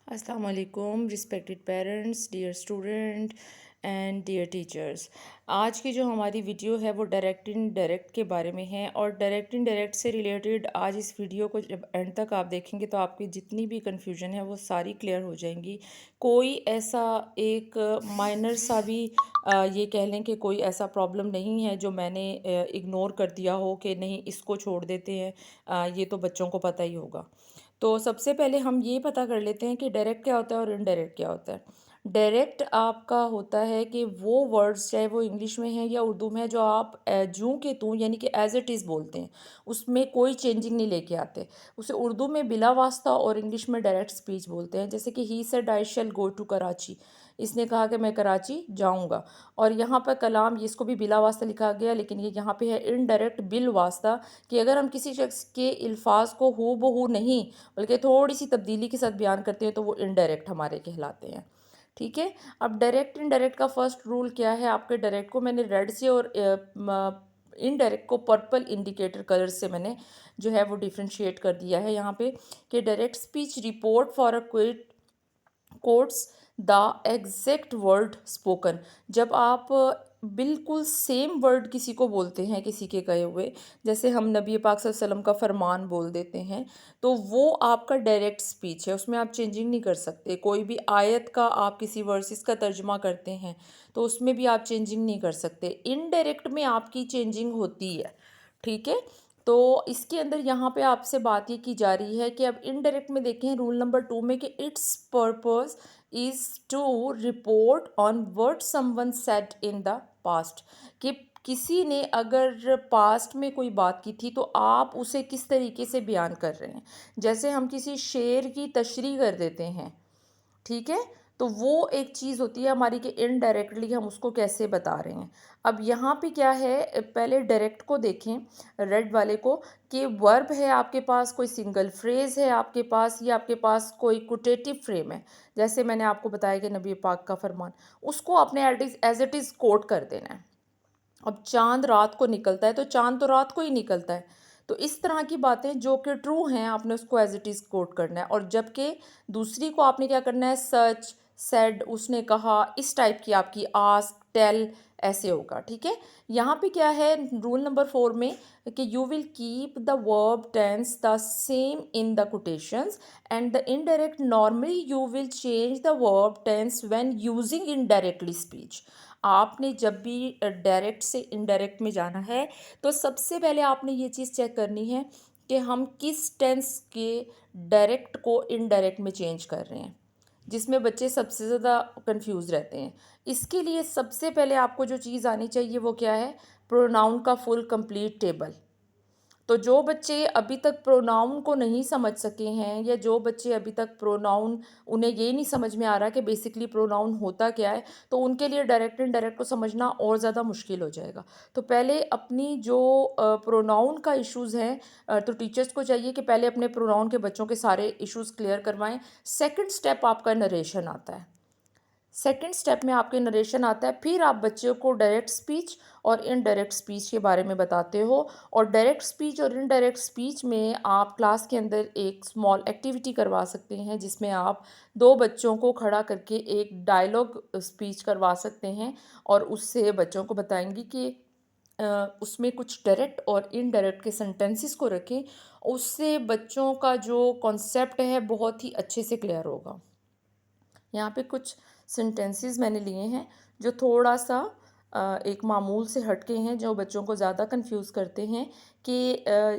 अस्सलाम वालेकुम respected parents, dear student and dear teachers. आज की जो हमारी वीडियो है वो डायरेक्ट इनडायरेक्ट के बारे में है और डायरेक्ट इनडायरेक्ट से रिलेटेड आज इस वीडियो को जब एंड तक आप देखेंगे तो आपकी जितनी भी कन्फ्यूजन है वो सारी क्लियर हो जाएंगी। कोई ऐसा एक माइनर सा भी ये कह लें कि कोई ऐसा प्रॉब्लम नहीं है जो मैंने इग्नोर कर दिया हो कि नहीं इसको छोड़ देते हैं। ये तो बच्चों को पता ही होगा। तो सबसे पहले हम ये पता कर लेते हैं कि डायरेक्ट क्या होता है और इनडायरेक्ट क्या होता है। डायरेक्ट आपका होता है कि वो वर्ड्स चाहे वो इंग्लिश में है या उर्दू में है जो आप जूं के तूं यानी कि एज इट इज़ बोलते हैं, उसमें कोई चेंजिंग नहीं लेके आते। उसे उर्दू में बिला वास्ता और इंग्लिश में डायरेक्ट स्पीच बोलते हैं। जैसे कि he said I shall go to Karachi, इसने कहा कि मैं कराची जाऊंगा। और यहाँ पर कलाम, ये इसको भी बिला वास्ता लिखा गया लेकिन ये यहाँ पे है इनडायरेक्ट बिल वास्ता, कि अगर हम किसी शख्स के अल्फाज को हू बहू नहीं बल्कि थोड़ी सी तब्दीली के साथ बयान करते हैं तो वो इनडायरेक्ट हमारे कहलाते हैं। ठीक है। अब डायरेक्ट इनडायरेक्ट का फर्स्ट रूल क्या है? आपके डायरेक्ट को मैंने रेड से और इनडायरेक्ट को पर्पल इंडिकेटर कलर से मैंने जो है वो डिफ्रेंशिएट कर दिया है यहाँ पे, कि direct speech report for a quit quotes the exact word spoken. जब आप बिल्कुल सेम वर्ड किसी को बोलते हैं, किसी के कहे हुए, जैसे हम नबी पाक सल्लल्लाहु अलैहि वसल्लम का फरमान बोल देते हैं, तो वो आपका डायरेक्ट स्पीच है, उसमें आप चेंजिंग नहीं कर सकते। कोई भी आयत का आप किसी वर्सेस का तर्जमा करते हैं तो उसमें भी आप चेंजिंग नहीं कर सकते। इनडायरेक्ट में आपकी चेंजिंग होती है। ठीक है। तो इसके अंदर यहाँ पे आपसे बात ये की जा रही है कि अब इनडायरेक्ट में देखें रूल नंबर 2 में कि its purpose is to report on what someone said in the past, कि किसी ने अगर पास्ट में कोई बात की थी तो आप उसे किस तरीके से बयान कर रहे हैं। जैसे हम किसी शेर की तशरीह कर देते हैं, ठीक है, तो वो एक चीज़ होती है हमारी कि इनडायरेक्टली हम उसको कैसे बता रहे हैं। अब यहाँ पे क्या है, पहले डायरेक्ट को देखें, रेड वाले को, कि वर्ब है आपके पास, कोई सिंगल फ्रेज़ है आपके पास, या आपके पास कोई कोटेटिव फ्रेम है। जैसे मैंने आपको बताया कि नबी पाक का फरमान, उसको आपने एज इट इज़ कोट कर देना है। अब चाँद रात को निकलता है तो चाँद तो रात को ही निकलता है। तो इस तरह की बातें जो कि ट्रू हैं आपने उसको एज इट इज़ कोट करना है, और जबकि दूसरी को आपने क्या करना है, सच, सेड, उसने कहा, इस टाइप की आपकी आस्क, टेल, ऐसे होगा। ठीक है। यहाँ पे क्या है रूल नंबर 4 में, कि you will keep the verb tense the same in the quotations and the indirect normally you will change the verb tense when using indirectly speech. आपने जब भी डायरेक्ट से इनडायरेक्ट में जाना है तो सबसे पहले आपने ये चीज़ चेक करनी है कि हम किस टेंस के डायरेक्ट को इनडायरेक्ट में चेंज कर रहे हैं, जिसमें बच्चे सबसे ज़्यादा कंफ्यूज रहते हैं। इसके लिए सबसे पहले आपको जो चीज़ आनी चाहिए वो क्या है, प्रोनाउन का फुल कंप्लीट टेबल। तो जो बच्चे अभी तक प्रोनाउन को नहीं समझ सके हैं, या जो बच्चे अभी तक प्रोनाउन, उन्हें ये नहीं समझ में आ रहा कि बेसिकली प्रोनाउन होता क्या है, तो उनके लिए डायरेक्ट इनडायरेक्ट को समझना और ज़्यादा मुश्किल हो जाएगा। तो पहले अपनी जो प्रोनाउन का इश्यूज़ हैं, तो टीचर्स को चाहिए कि पहले अपने प्रोनाउन के बच्चों के सारे इश्यूज़ क्लियर करवाएं। सेकंड स्टेप आपका नरेशन आता है। सेकंड स्टेप में आपके नरेशन आता है, फिर आप बच्चों को डायरेक्ट स्पीच और इनडायरेक्ट स्पीच के बारे में बताते हो। और डायरेक्ट स्पीच और इनडायरेक्ट स्पीच में आप क्लास के अंदर एक स्मॉल एक्टिविटी करवा सकते हैं, जिसमें आप दो बच्चों को खड़ा करके एक डायलॉग स्पीच करवा सकते हैं, और उससे बच्चों को बताएंगी कि उसमें कुछ डायरेक्ट और इनडायरेक्ट के सेंटेंसेस को रखें। उससे बच्चों का जो कॉन्सेप्ट है बहुत ही अच्छे से क्लियर होगा। यहाँ पे कुछ सेंटेंसेस मैंने लिए हैं जो थोड़ा सा एक मामूल से हटके हैं, जो बच्चों को ज़्यादा कंफ्यूज करते हैं, कि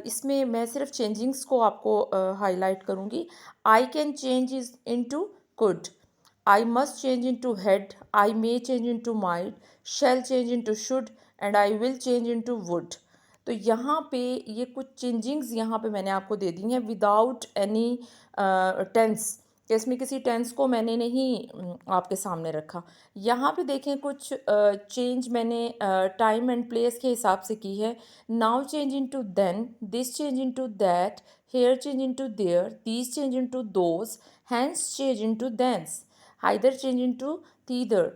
इसमें मैं सिर्फ चेंजिंग्स को आपको हाईलाइट करूँगी। I can change is into could, I must change into had, I may change into might, shell change into should, and I will change into would. तो यहाँ पे ये कुछ चेंजिंग्स यहाँ पे मैंने आपको दे दी हैं विदाउट एनी टेंस, कि इसमें किसी टेंस को मैंने नहीं आपके सामने रखा। यहाँ पे देखें कुछ चेंज मैंने टाइम एंड प्लेस के हिसाब से की है। Now change into then, this change into that, here change into there, these change into those, hence change into thence, hither change into thither,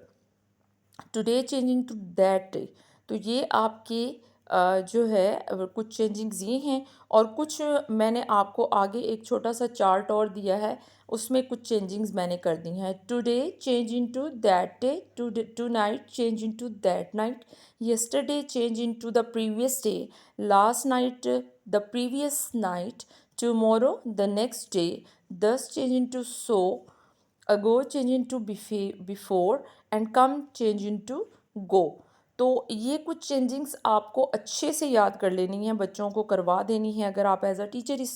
today change into that day. तो ये आपके जो है कुछ चेंजिंग्स ये हैं, और कुछ मैंने आपको आगे एक छोटा सा चार्ट और दिया है, उसमें कुछ चेंजिंग्स मैंने कर दी हैं। Today change into that day, tonight change into that night, yesterday change into the previous day, last night the previous night, tomorrow the next day, thus change into so, ago change into before, and come change into go। तो ये कुछ changings आपको अच्छे से याद कर लेनी है, बच्चों को करवा देनी है अगर आप एज अ टीचर इस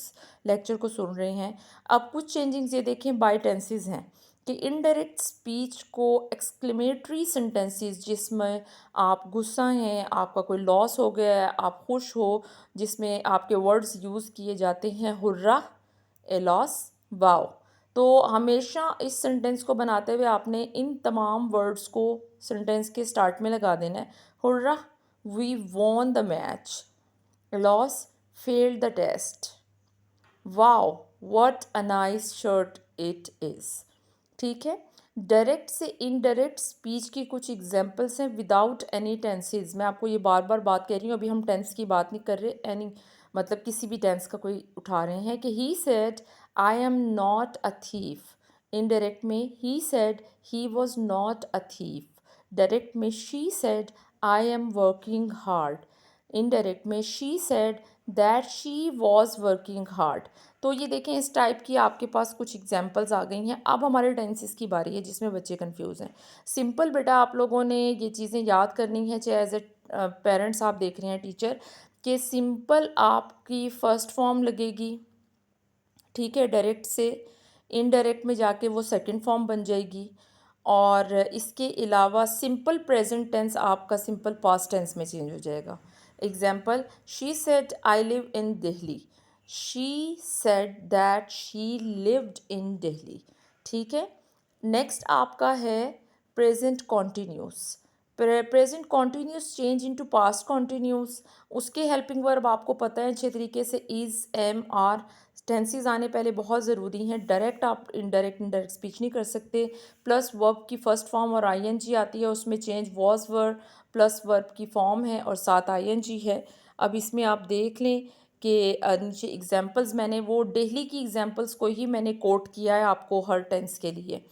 लेक्चर को सुन रहे हैं। अब कुछ चेंजिंग्स ये देखें बाय टेंसेस हैं कि इनडायरेक्ट स्पीच को एक्सक्लेमेटरी सेंटेंसेस जिसमें आप गुस्सा हैं, आपका कोई लॉस हो गया है, आप खुश हो, जिसमें आपके वर्ड्स यूज़ किए जाते हैं हुर्रा, ए लॉस, वाओ। तो हमेशा इस सेंटेंस को बनाते हुए आपने इन तमाम वर्ड्स को सेंटेंस के स्टार्ट में लगा देना है। Hurrah, we won the match, loss, failed the test, wow, what a nice shirt it is. ठीक है। डायरेक्ट से इनडायरेक्ट स्पीच की कुछ एग्जांपल्स हैं विदाउट एनी टेंसेस। मैं आपको ये बार बार बात कह रही हूँ, अभी हम टेंस की बात नहीं कर रहे, एनी मतलब किसी भी टेंस का कोई उठा रहे हैं कि he said I am not a thief. Indirect में he said he was not a thief. Direct में she said I am working hard. Indirect में she said that she was working hard. तो ये देखें इस टाइप की आपके पास कुछ एग्जांपल्स आ गई हैं। अब हमारे टेंसेस की बारी है जिसमें बच्चे कंफ्यूज हैं। सिंपल बेटा आप लोगों ने ये चीज़ें याद करनी है, चाहे एज ए पेरेंट्स आप देख रहे हैं टीचर, कि सिंपल आपकी फर्स्ट फॉर्म लगेगी, ठीक है, डायरेक्ट से। इनडायरेक्ट में जाके वो सेकंड फॉर्म बन जाएगी। और इसके अलावा सिंपल प्रेजेंट टेंस आपका सिंपल पास्ट टेंस में चेंज हो जाएगा। Example, she said I live in Delhi, she said that she lived in Delhi. ठीक है। नेक्स्ट आपका है present continuous. Present continuous change into past continuous. उसके हेल्पिंग वर्ब आपको पता है अच्छे तरीके से इज़, एम, आर। टेंसेस आने पहले बहुत ज़रूरी हैं। डायरेक्ट आप इनडायरेक्ट स्पीच नहीं कर सकते। प्लस वर्ब की फ़र्स्ट फॉर्म और आईएनजी आती है, उसमें change was verb plus verb की फॉर्म है और साथ आईएनजी है। अब इसमें आप देख लें कि नीचे एग्जांपल्स मैंने वो दिल्ली की एग्जांपल्स को ही मैंने कोट किया है आपको हर टेंस के लिए।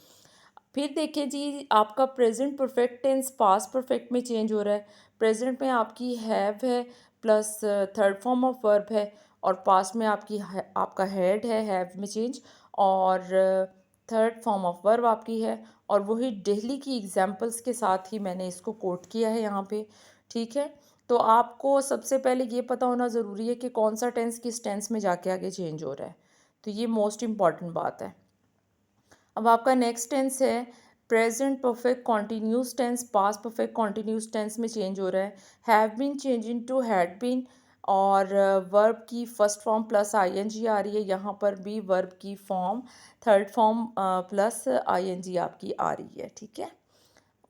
फिर देखिए जी, आपका present perfect tense past perfect में चेंज हो रहा है। प्रेजेंट में आपकी हैव है plus third form of verb है, और पास्ट में आपका हैड है, हैव में चेंज, और थर्ड फॉर्म ऑफ वर्ब आपकी है। और वही दिल्ली की एग्जांपल्स के साथ ही मैंने इसको कोट किया है यहाँ पे। ठीक है। तो आपको सबसे पहले ये पता होना ज़रूरी है कि कौन सा टेंस किस टेंस में जाके आगे चेंज हो रहा है। तो ये मोस्ट इम्पॉर्टेंट बात है। अब आपका नेक्स्ट टेंस है present perfect continuous tense, past perfect continuous tense में चेंज हो रहा है। Have been change into had been, और वर्ब की फर्स्ट फॉर्म प्लस आईएनजी आ रही है। यहाँ पर भी वर्ब की form third form plus ING आपकी आ रही है। ठीक है।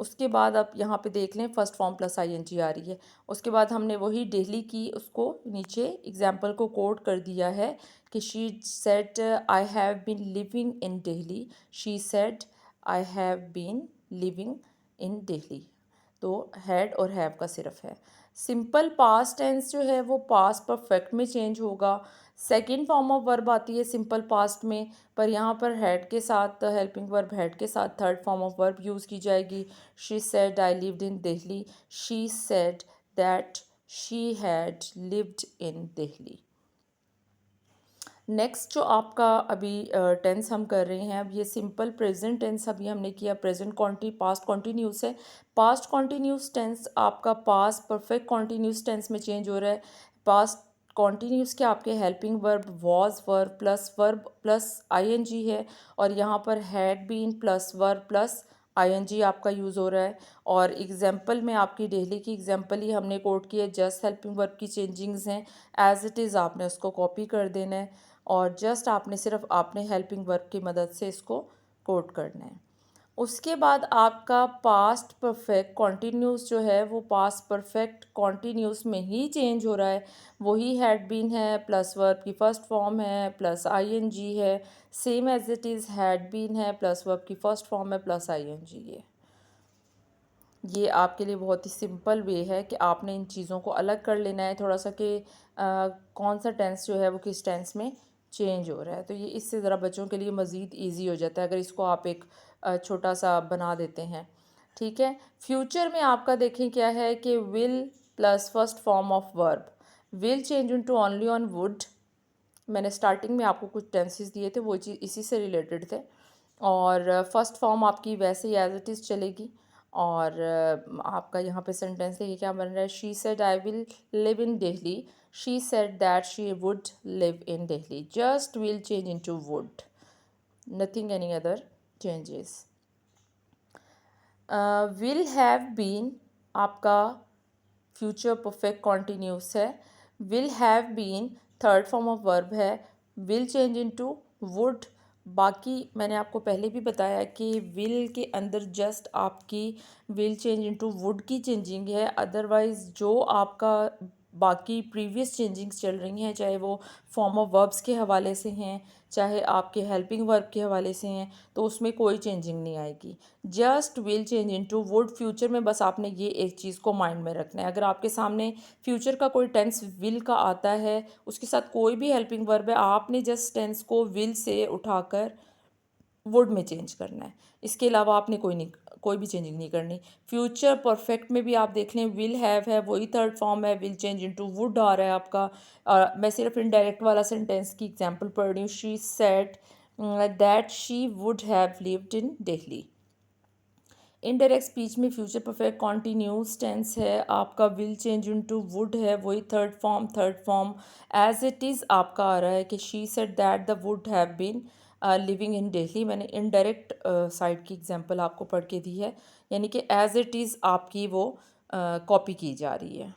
उसके बाद आप यहाँ पे देख लें फर्स्ट फॉर्म प्लस आईएनजी आ रही है। उसके बाद हमने वही दिल्ली की उसको नीचे एग्जाम्पल को कोट कर दिया है कि she said I have been living in Delhi, she said I have been living in Delhi. तो हैड और हैव का सिर्फ है। सिंपल पास्ट टेंस जो है वो पास्ट परफेक्ट में चेंज होगा। सेकंड फॉर्म ऑफ वर्ब आती है सिंपल पास्ट में, पर यहाँ पर हैड के साथ हेल्पिंग वर्ब हैड के साथ third form of verb use की जाएगी। She said I lived in Delhi, she said that she had lived in Delhi. Next जो आपका अभी टेंस हम कर रहे हैं, अब ये सिंपल प्रेजेंट टेंस अभी हमने किया। प्रेजेंट पास्ट कॉन्टीन्यूस है। पास्ट कॉन्टीन्यूस टेंस आपका पास्ट परफेक्ट कॉन्टीन्यूस टेंस में चेंज हो रहा है। पास्ट कॉन्टीन्यूस के आपके helping verb verb plus ING है, और यहाँ पर had been plus verb plus ING आपका यूज़ हो रहा है। और एग्जाम्पल में आपकी दिल्ली की एग्जाम्पल ही हमने कोट की है। जस्ट हेल्पिंग वर्ब की चेंजिंग्स हैं, एज इट इज़ आपने उसको कॉपी कर देना है, और जस्ट आपने सिर्फ आपने हेल्पिंग वर्ब की मदद से इसको कोट करना है। उसके बाद आपका पास्ट परफेक्ट कॉन्टीन्यूस जो है वो पास्ट परफेक्ट कॉन्टीन्यूस में ही चेंज हो रहा है। वही हैड बीन है प्लस वर्ब की फर्स्ट फॉर्म है प्लस आईएनजी है, same as it is had been है प्लस वर्ब की फर्स्ट फॉर्म है प्लस आईएनजी है। ये आपके लिए बहुत ही सिंपल वे है कि आपने इन चीज़ों को अलग कर लेना है थोड़ा सा कि कौन सा टेंस जो है वो किस टेंस में चेंज हो रहा है। तो ये इससे ज़रा बच्चों के लिए मज़ीद ईजी हो जाता है अगर इसको आप एक छोटा सा बना देते हैं। ठीक है, फ्यूचर में आपका देखें क्या है कि will plus first form of verb, will change into only on would. मैंने स्टार्टिंग में आपको कुछ टेंसेस दिए थे, वो चीज़ इसी से रिलेटेड थे। और फर्स्ट फॉर्म आपकी वैसे ही एज इट इज़ चलेगी। और आपका यहाँ पे सेंटेंस देखिए क्या बन रहा है, she said I will live in Delhi, she said that she would live in Delhi. Just will change into would, nothing any other changes. Will have been आपका फ्यूचर परफेक्ट कॉन्टीन्यूस है। Will have been third form of verb है। Will change into would, बाकी मैंने आपको पहले भी बताया कि विल के अंदर जस्ट आपकी विल चेंज इनटू वुड की चेंजिंग है, अदरवाइज़ जो आपका बाकी प्रीवियस चेंजिंग्स चल रही हैं, चाहे वो फॉर्म ऑफ वर्ब्स के हवाले से हैं, चाहे आपके हेल्पिंग वर्ब के हवाले से हैं, तो उसमें कोई चेंजिंग नहीं आएगी। Just will change into would future में, बस आपने ये एक चीज़ को माइंड में रखना है। अगर आपके सामने फ्यूचर का कोई टेंस विल का आता है, उसके साथ कोई भी हेल्पिंग वर्ब है, आपने जस्ट टेंस को विल से उठाकर वुड में चेंज करना है। इसके अलावा आपने कोई भी चेंजिंग नहीं करनी। फ्यूचर परफेक्ट में भी आप देख लें, विल हैव है, वही थर्ड फॉर्म है, विल चेंज इनटू वुड आ रहा है आपका। मैं सिर्फ इनडायरेक्ट वाला सेंटेंस की एग्जांपल पढ़ रही हूँ। She said that she would have lived in Delhi. Indirect speech में फ्यूचर परफेक्ट कॉन्टीन्यूस टेंस है आपका, विल चेंज इनटू वुड है, वही third form as it is आपका आ रहा है कि she said that the would have been living in Delhi. मैंने इनडायरेक्ट साइड की एग्जांपल आपको पढ़ के दी है, यानी कि एज इट इज़ आपकी वो कॉपी की जा रही है,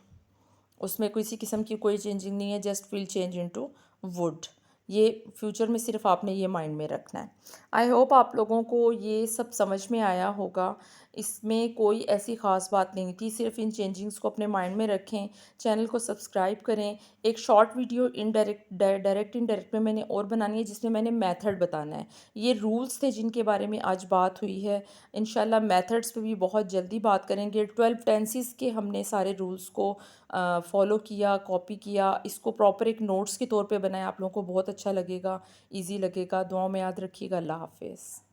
उसमें किसी किस्म की कोई चेंजिंग नहीं है। Just will change into would, ये फ्यूचर में सिर्फ आपने ये माइंड में रखना है। आई होप आप लोगों को ये सब समझ में आया होगा। इसमें कोई ऐसी ख़ास बात नहीं थी, सिर्फ इन चेंजिंग्स को अपने माइंड में रखें। चैनल को सब्सक्राइब करें। एक शॉर्ट वीडियो डायरेक्ट इनडायरेक्ट में मैंने और बनानी है, जिसमें मैंने मेथड बताना है। ये रूल्स थे जिनके बारे में आज बात हुई है। इंशाल्लाह मेथड्स पे भी बहुत जल्दी बात करेंगे। 12 टेंसेस के हमने सारे रूल्स को फॉलो किया, कॉपी किया, इसको प्रॉपर एक नोट्स के तौर पे बनाया। आप लोगों को बहुत अच्छा लगेगा, इजी लगेगा। दुआओं में याद रखिएगा। अल्लाह हाफिज़।